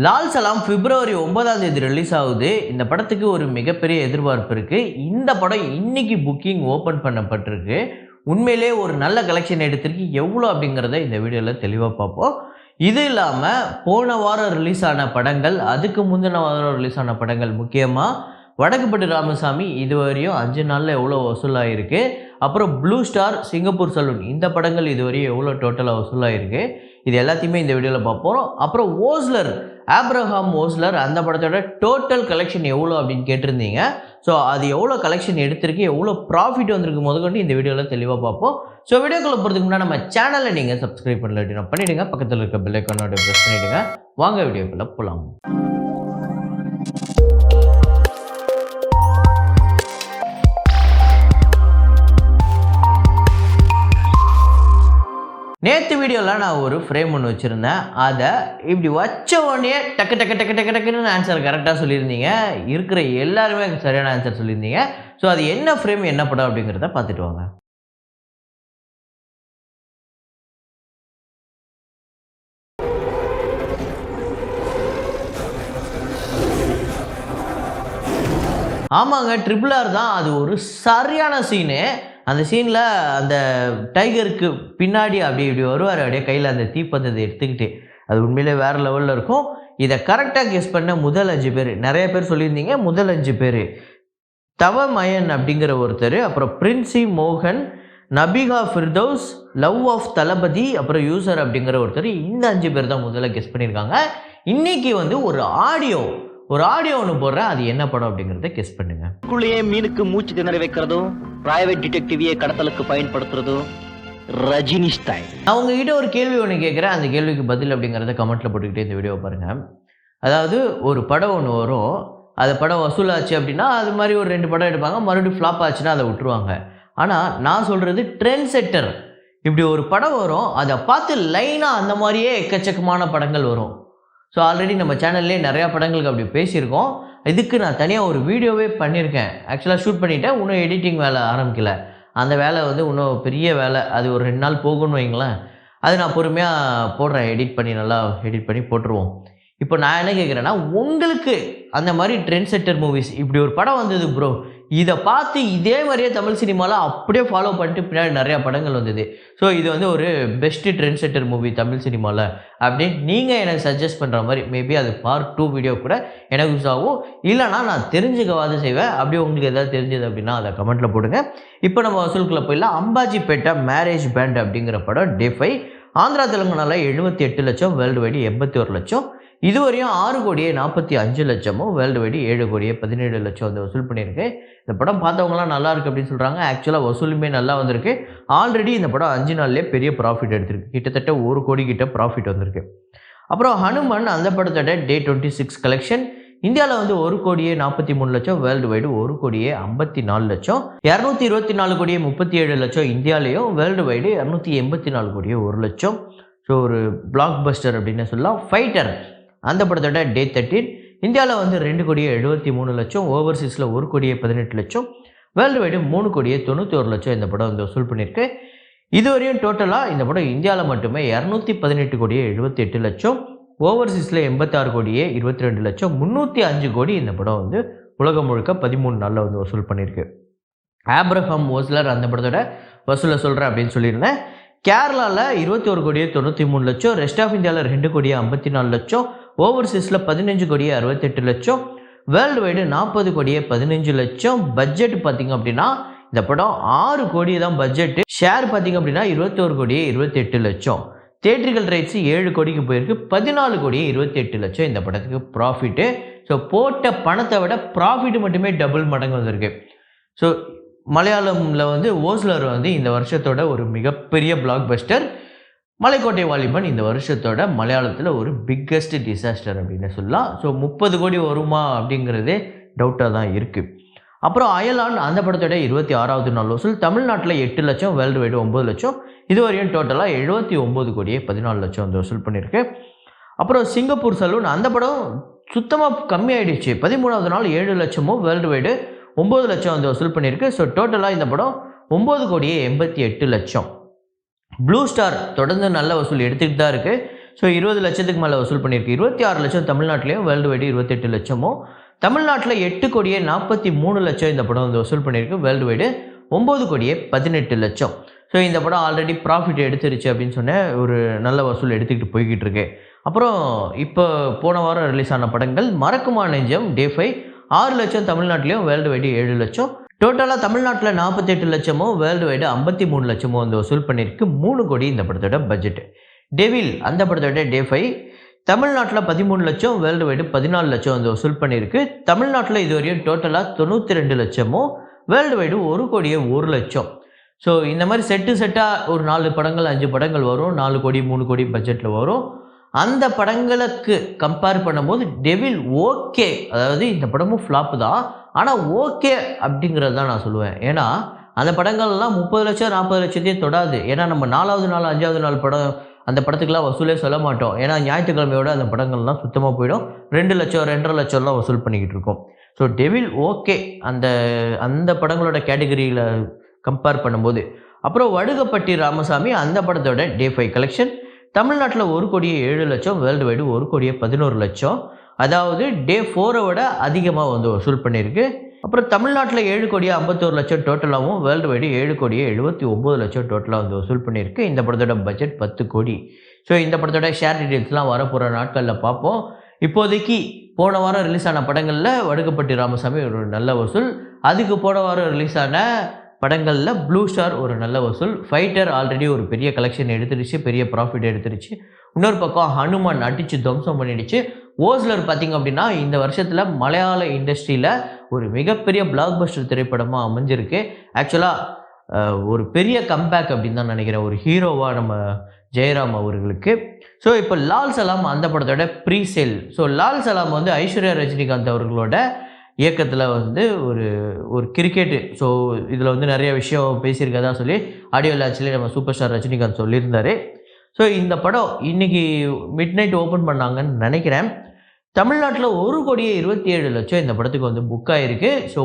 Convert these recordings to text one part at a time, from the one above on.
லால் சலாம் பிப்ரவரி 9ஆம் தேதி ரிலீஸ் ஆகுது. இந்த படத்துக்கு ஒரு மிகப்பெரிய எதிர்பார்ப்பு இருக்கு. இந்த படம் இன்னைக்கு புக்கிங் ஓப்பன் பண்ணப்பட்டிருக்கு. உண்மையிலேயே ஒரு நல்ல கலெக்ஷன் எடுத்திருக்கு. எவ்வளோ அப்படிங்கிறத இந்த வீடியோல தெளிவா பார்ப்போம். இது இல்லாம போன வாரம் ரிலீஸ் ஆன படங்கள், அதுக்கு முந்தின வாரம் ரிலீஸ் ஆன படங்கள், முக்கியமா வடக்குப்பட்டி ராமசாமி இதுவரையும் 5 நாள்ல எவ்வளோ வசூலாயிருக்கு. அப்புறம் ப்ளூ ஸ்டார், சிங்கப்பூர் சலூன் இந்த படங்கள் இதுவரையும் எவ்வளோ டோட்டலா வசூலாயிருக்கு. இது எல்லாத்தையுமே இந்த வீடியோல பார்ப்போம். அப்புறம் ஓஸ்லர், ஆப்ரஹாம் ஓஸ்லர் அந்த படத்தோட டோட்டல் கலெக்ஷன் எவ்வளோ அப்படின்னு கேட்டிருந்தீங்க. ஸோ அது எவ்வளோ கலெக்ஷன் எடுத்திருக்கு, எவ்வளோ ப்ராஃபிட் வந்திருக்கு முதற்கொண்டு இந்த வீடியோவில் தெளிவாக பார்ப்போம். ஸோ வீடியோக்குள்ள போகிறதுக்கு முன்னாடி நம்ம சேனலை நீங்கள் சப்ஸ்கிரைப் பண்ணல அப்படின்னா பண்ணிவிடுங்க. பக்கத்தில் இருக்க பெல் ஐக்கானோட ப்ரெஸ் பண்ணிவிடுங்க. வாங்க வீடியோக்குள்ளே போகலாம். நேற்று வீடியோவில் நான் ஒரு ஃப்ரேம் ஒன்று வச்சுருந்தேன். அதை இப்படி வச்ச உடனே டக்கு டக்கு டக்கு டக்கு டக்குன்னு ஆன்சர் கரெக்டாக சொல்லியிருந்தீங்க. இருக்கிற எல்லாருமே சரியான ஆன்சர் சொல்லியிருந்தீங்க. ஸோ அது என்ன ஃப்ரேம், என்ன படம் அப்படிங்கிறத பார்த்துட்டு வாங்க. ஆமாங்க, RRR தான். அது ஒரு சரியான சீனு. அந்த சீனில் அந்த டைகருக்கு பின்னாடி இப்படி வருவார், அப்படியே கையில் அந்த தீப்பந்தத்தை எடுத்துக்கிட்டு. அது உண்மையிலே வேறு லெவலில் இருக்கும். இதை கரெக்டாக கெஸ் பண்ண முதல் 5 பேர், நிறைய பேர் சொல்லியிருந்தீங்க. முதல் 5 பேர் தவமயன் அப்படிங்கிற ஒருத்தர், அப்புறம் பிரின்சி மோகன், நபிகா ஃபிர்தௌஸ், லவ் ஆஃப் தளபதி, அப்புறம் யூசர் அப்படிங்கிற ஒருத்தர். இந்த 5 பேர் தான் முதல்ல கெஸ் பண்ணியிருக்காங்க. இன்றைக்கி ஒரு ஆடியோ ஒன்று போடுறேன். அது என்ன படம் அப்படிங்கிறத கெஸ் பண்ணுங்க. குள்ளையே மீனுக்கு மூச்சு திணற வைக்கிறதும், பிரைவேட் டிடெக்டிவியை கடத்தலுக்கு பயன்படுத்துறதும் ரஜினி ஸ்டைல். நான் உங்ககிட்ட ஒரு கேள்வி ஒன்று கேட்குறேன். அந்த கேள்விக்கு பதில் அப்படிங்கிறத கமெண்ட்டில் போட்டுக்கிட்டே இந்த வீடியோ பாருங்கள். அதாவது ஒரு படம் ஒன்று வரும், அது படம் வசூலாச்சு அப்படின்னா அது மாதிரி ஒரு 2 படம் எடுப்பாங்க. மறுபடியும் ஃப்ளாப் ஆச்சுன்னா அதை விட்டுருவாங்க. ஆனால் நான் சொல்கிறது ட்ரெண்ட் செட்டர். இப்படி ஒரு படம் வரும், அதை பார்த்து லைனாக அந்த மாதிரியே எக்கச்சக்கமான படங்கள் வரும். ஸோ ஆல்ரெடி நம்ம சேனல்லே நிறையா படங்களுக்கு அப்படி பேசியிருக்கோம். இதுக்கு நான் தனியாக ஒரு வீடியோவே பண்ணியிருக்கேன். ஆக்சுவலாக ஷூட் பண்ணிவிட்டேன். இன்னும் எடிட்டிங் வேலை ஆரம்பிக்கல. அந்த வேலை இன்னும் பெரிய வேலை. அது ஒரு 2 நாள் போகும்னு வைங்களேன். அது நான் பொறுமையாக போடுறேன். நல்லா எடிட் பண்ணி போட்டுருவோம். இப்போ நான் என்ன கேட்குறேன்னா, உங்களுக்கு அந்த மாதிரி ட்ரெண்ட் செட்டர் மூவிஸ், இப்படி ஒரு படம் வந்தது ப்ரோ, இதை பார்த்து இதே மாதிரியே தமிழ் சினிமாவில் அப்படியே ஃபாலோ பண்ணிட்டு பின்னாடி நிறையா படங்கள் வந்தது. ஸோ இது ஒரு பெஸ்ட்டு ட்ரெண்ட் செட்டர் மூவி தமிழ் சினிமாவில் அப்படின்னு நீங்கள் எனக்கு சஜஸ்ட் பண்ணுற மாதிரி, மேபி அது பார்ட் 2 வீடியோ கூட எனக்கு யூஸ் ஆகும். இல்லைனா நான் தெரிஞ்சுக்கவாது செய்வேன். அப்படியே உங்களுக்கு எதாவது தெரிஞ்சது அப்படின்னா அதை கமெண்ட்டில் போடுங்க. இப்போ நம்ம வசூலுக்குள்ளே போயிடலாம். அம்பாஜிப்பேட்டை மேரேஜ் பேண்ட் அப்படிங்கிற படம் டே 5 ஆந்திரா தெலுங்கானாவில் 78 லட்சம், வேர்ல்டு வைடு 81 லட்சம். இதுவரையும் 6,45,00,000, வேர்ல்டு வைடு 7,17,00,000 வசூல் பண்ணியிருக்கு. இந்த படம் பார்த்தவங்களாம் நல்லா இருக்குது அப்படின்னு சொல்கிறாங்க. ஆக்சுவலாக வசூலுமே நல்லா வந்திருக்கு. ஆல்ரெடி இந்த படம் 5 நாள்லேயே பெரிய ப்ராஃபிட் எடுத்திருக்கு. கிட்டத்தட்ட 1 கோடி கிட்ட ப்ராஃபிட் வந்திருக்கு. அப்புறம் ஹனுமன் அந்த படத்தோட டே 26 கலெக்ஷன் இந்தியாவில் 1,43,00,000, வேர்ல்டு வைடு 1,54,00,000, 224,37,00,000 இந்தியாவிலையும், வேர்ல்டு வைடு 284,01,00,000. ஸோ ஒரு பிளாக் பஸ்டர் அப்படின்னு சொல்லலாம். ஃபைட்டர் அந்த படத்தோட டே 13 இந்தியாவில் 2,73,00,000, ஓவர்சீஸில் 1,18,00,000, வேர்ல்டு வைடு 3,91,00,000 இந்த படம் வசூல் பண்ணியிருக்கு. இதுவரையும் டோட்டலாக இந்த படம் இந்தியாவில் மட்டுமே 218,78,00,000, ஓவர்சீஸில் 86,22,00,000, 305 கோடி இந்த படம் உலகம் முழுக்க 13 நாளில் வசூல் பண்ணியிருக்கு. ஆப்ரஹாம் ஓஸ்லர் அந்த படத்தோட வசூலை சொல்கிறேன் அப்படின்னு சொல்லியிருந்தேன். கேரளாவில் 21,93,00,000, ரெஸ்ட் ஆஃப் இந்தியாவில் 2,54,00,000, ஓவர்சீஸில் 15,68,00,000, வேர்ல்டு வைடு 40,15,00,000. பட்ஜெட் பார்த்திங்க அப்படின்னா இந்த படம் 6 கோடி தான் பட்ஜெட்டு. ஷேர் பார்த்திங்க அப்படின்னா 21,28,00,000. தியேட்ரிக்கல் ரைட்ஸு 7 கோடிக்கு போயிருக்கு. 14,28,00,000 இந்த படத்துக்கு ப்ராஃபிட்டு. ஸோ போட்ட பணத்தை விட ப்ராஃபிட்டு மட்டுமே டபுள் மடங்கு வந்திருக்கு. ஸோ மலையாளமில் ஓஸ்லர் இந்த வருஷத்தோட ஒரு மிகப்பெரிய பிளாக் பஸ்டர். மலைக்கோட்டை வாலிபன் இந்த வருஷத்தோட மலையாளத்தில் ஒரு பிக்கஸ்ட் டிசாஸ்டர் அப்படின்னு சொல்லலாம். ஸோ 30 கோடி வருமா அப்படிங்கிறதே டவுட்டாக தான் இருக்குது. அப்புறம் அயலான் அந்த படத்தோட 26வது நாள் வசூல் தமிழ்நாட்டில் 8 லட்சம், வேர்ல்டு வைடு 9 லட்சம். இதுவரையும் டோட்டலாக 79,14,00,000 வசூல் பண்ணியிருக்கு. அப்புறம் சிங்கப்பூர் சலூன் அந்த படம் சுத்தமாக கம்மியாயிடுச்சு. 13வது நாள் 7 லட்சமும், வேர்ல்டு வைடு 9 லட்சம் வசூல் பண்ணியிருக்கு. ஸோ டோட்டலாக இந்த படம் 9,88,00,000. ப்ளூ ஸ்டார் தொடர்ந்து நல்ல வசூல் எடுத்துக்கிட்டு தான் இருக்குது. ஸோ 20 லட்சத்துக்கு மேலே வசூல் பண்ணியிருக்கு. 26 லட்சம் தமிழ்நாட்டிலையும், வேர்ல்டு வைடு 28 லட்சமும். தமிழ்நாட்டில் 8 கோடியே 43 லட்சம் இந்த படம் வந்து வசூல் பண்ணியிருக்கு. வேர்ல்டு வைடு 9 கோடியே 18 லட்சம். ஸோ இந்த படம் ஆல்ரெடி ப்ராஃபிட் எடுத்துருச்சு அப்படின்னு சொன்ன ஒரு நல்ல வசூல் எடுத்துக்கிட்டு போய்கிட்டு இருக்கு. அப்புறம் இப்போ போன வாரம் ரிலீஸ் ஆன படங்கள் மறக்குமா நெஞ்சம் டே 5 6 லட்சம் தமிழ்நாட்டிலையும், வேர்ல்டு வைடு 7 லட்சம். டோட்டலாக தமிழ்நாட்டில் 48 லட்சமும், வேர்ல்டு வைடு 53 லட்சமும் வந்து வசூல் பண்ணியிருக்கு. 3 கோடி இந்த படத்தோட பட்ஜெட். டெவில் அந்த படத்தோட டே 5 தமிழ்நாட்டில் 13 லட்சம், வேர்ல்டு வைடு 14 லட்சம் வந்து வசூல் பண்ணியிருக்கு. தமிழ்நாட்டில் இதுவரையும் டோட்டலாக 92 லட்சமும், வேர்ல்டு வைடு 1 கோடியே 1 லட்சம். ஸோ இந்த மாதிரி செட்டாக ஒரு 4 படங்கள் 5 படங்கள் வரும். 4 கோடி 3 கோடி பட்ஜெட்டில் வரும். அந்த படங்களுக்கு கம்பேர் பண்ணும்போது டெவில் ஓகே, அதாவது இந்த படமும் ஃப்ளாப்பு தான், ஆனால் ஓகே அப்படிங்கிறது தான் நான் சொல்லுவேன். ஏன்னா அந்த படங்கள்லாம் 30 லட்சம் 40 லட்சத்தையும் தொடாது. ஏன்னா நம்ம 4வது நாள் 5வது நாள் படம் அந்த படத்துக்குலாம் வசூலே சொல்ல மாட்டோம். ஏன்னா ஞாயிற்றுக்கிழமையோட அந்த படங்கள்லாம் சுத்தமாக போயிடும். 2 லட்சம் 2.5 லட்சம்லாம் வசூல் பண்ணிக்கிட்டு இருக்கோம். ஸோ டெவில் ஓகே அந்த அந்த படங்களோட கேட்டகரியில் கம்பேர் பண்ணும்போது. அப்புறம் வடுகப்பட்டி ராமசாமி அந்த படத்தோட டே 5 கலெக்ஷன் தமிழ்நாட்டில் 1 கோடியே 7 லட்சம், வேர்ல்டு வைடு 1 கோடியே 11 லட்சம். அதாவது டே 4 விட அதிகமாக வந்து வசூல் பண்ணியிருக்கு. அப்புறம் தமிழ்நாட்டில் 7 கோடியே 51 லட்சம் டோட்டலாகவும், வேர்ல்டு வைடு 7 கோடியே 79 லட்சம் டோட்டலாக வந்து வசூல் பண்ணியிருக்கு. இந்த படத்தோட பட்ஜெட் 10 கோடி. ஸோ இந்த படத்தோட ஷேர் டீட்டெயில்ஸ்லாம் வரப்போகிற நாட்களில் பார்ப்போம். இப்போதைக்கு போன வாரம் ரிலீஸ் ஆன படங்களில் வடுகப்பட்டி ராமசாமி ஒரு நல்ல வசூல். அதுக்கு போன வாரம் ரிலீஸ் ஆன படங்களில் ப்ளூ ஸ்டார் ஒரு நல்ல வசூல். ஃபைட்டர் ஆல்ரெடி ஒரு பெரிய கலெக்ஷன் எடுத்துருச்சு, பெரிய ப்ராஃபிட் எடுத்துருச்சு. இன்னொரு பக்கம் ஹனுமான் அடித்து துவம்சம் பண்ணிடுச்சு. ஓஸ்லர் பார்த்திங்க அப்படின்னா இந்த வருஷத்தில் மலையாள இண்டஸ்ட்ரியில் ஒரு மிகப்பெரிய பிளாக் பஸ்டர் திரைப்படமாக அமைஞ்சிருக்கு. ஆக்சுவலாக ஒரு பெரிய கம்பேக் அப்படின்னு தான் நினைக்கிறேன், ஒரு ஹீரோவாக நம்ம ஜெயராம் அவர்களுக்கு. ஸோ இப்போ லால் சலாம் அந்த படத்தோட pre sale. So Lal Salaam வந்து ஐஸ்வர்யா ரஜினிகாந்த் அவர்களோட இயக்கத்தில் வந்து ஒரு கிரிக்கெட்டு. ஸோ இதில் வந்து நிறைய விஷயம் பேசியிருக்கதா சொல்லி ஆடியோ லான்ச்லேயே நம்ம சூப்பர் ஸ்டார் ரஜினிகாந்த் சொல்லியிருந்தார். ஸோ இந்த படம் இன்றைக்கி மிட் நைட் ஓப்பன் பண்ணாங்கன்னு நினைக்கிறேன். தமிழ்நாட்டில் 1 கோடியே 27 லட்சம் இந்த படத்துக்கு வந்து புக் ஆகிருக்கு. ஸோ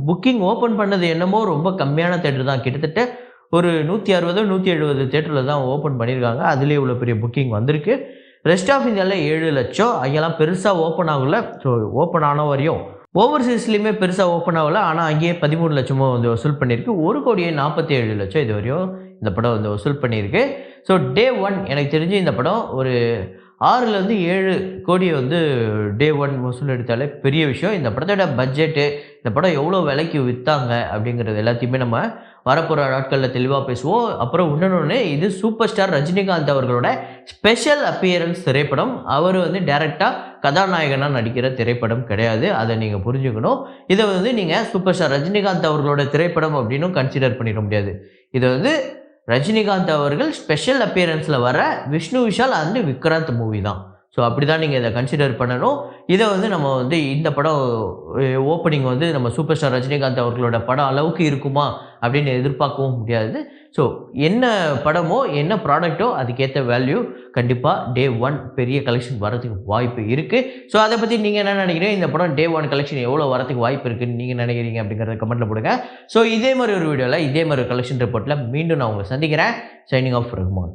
புக்கிங் ஓப்பன் பண்ணது என்னமோ ரொம்ப கம்மியான தேட்டர் தான், கிட்டத்தட்ட ஒரு 160 170 தேட்டரில் தான் ஓப்பன் பண்ணியிருக்காங்க. அதுலேயே இவ்வளோ பெரிய புக்கிங் வந்திருக்கு. ரெஸ்ட் ஆஃப் இந்தியாவில் 7 லட்சம், அங்கெல்லாம் பெருசாக ஓப்பன் ஆகலை. ஸோ ஓப்பன் ஆன வரையும் ஓவர்சீஸ்லேயுமே பெருசாக ஓப்பன் ஆகலை, ஆனால் அங்கேயே 13 லட்சமும் வந்து வசூல் பண்ணியிருக்கு. 1 கோடியே 47 லட்சம் இது வரையும் இந்த படம் வந்து வசூல் பண்ணியிருக்கு. ஸோ டே 1 எனக்கு தெரிஞ்சு இந்த படம் ஒரு 6லேருந்து 7 கோடியை வந்து டே 1 வசூல் எடுத்தாலே பெரிய விஷயம். இந்த படத்தோட பட்ஜெட்டு, இந்த படம் எவ்வளோ விலைக்கு விற்றாங்க அப்படிங்கிறது எல்லாத்தையுமே நம்ம வரப்போகிற நாட்களில் தெளிவாக பேசுவோம். அப்புறம் இன்னொன்று, இது சூப்பர் ஸ்டார் ரஜினிகாந்த் அவர்களோட ஸ்பெஷல் அப்பியரன்ஸ் திரைப்படம். அவர் வந்து டைரெக்டாக கதாநாயகனாக நடிக்கிற திரைப்படம் கிடையாது, அதை நீங்கள் புரிஞ்சுக்கணும். இதை வந்து நீங்கள் சூப்பர் ஸ்டார் ரஜினிகாந்த் அவர்களோட திரைப்படம் அப்படின்னும் கன்சிடர் பண்ணிட முடியாது. இதை வந்து ரஜினிகாந்த் அவர்கள் ஸ்பெஷல் அப்பியரன்ஸில் வர விஷ்ணு விஷால் அண்ட் விக்ராந்த் மூவி தான். ஸோ அப்படி தான் நீங்கள் இதை கன்சிடர் பண்ணணும். இதை வந்து நம்ம வந்து இந்த படம் ஓப்பனிங் வந்து நம்ம சூப்பர் ஸ்டார் ரஜினிகாந்த் அவர்களோட படம் அளவுக்கு இருக்குமா அப்படின்னு எதிர்பார்க்கவும் முடியாது. ஸோ என்ன படமோ என்ன ப்ராடக்ட்டோ அதுக்கேற்ற வேல்யூ கண்டிப்பாக டே 1 பெரிய கலெக்ஷன் வரதுக்கு வாய்ப்பு இருக்குது. ஸோ அதை பற்றி நீங்கள் என்ன நினைக்கிறீங்க, இந்த படம் டே 1 கலெக்ஷன் எவ்வளோ வரதுக்கு வாய்ப்பு இருக்குதுன்னு நீங்கள் நினைக்கிறீங்க அப்படிங்கிறத கமெண்ட்டில் போடுங்க. ஸோ இதே மாதிரி ஒரு வீடியோவில் இதே மாதிரி கலெக்ஷன் ரிப்போர்ட்டில் மீண்டும் நான் உங்களை சந்திக்கிறேன். Signing off Rahman.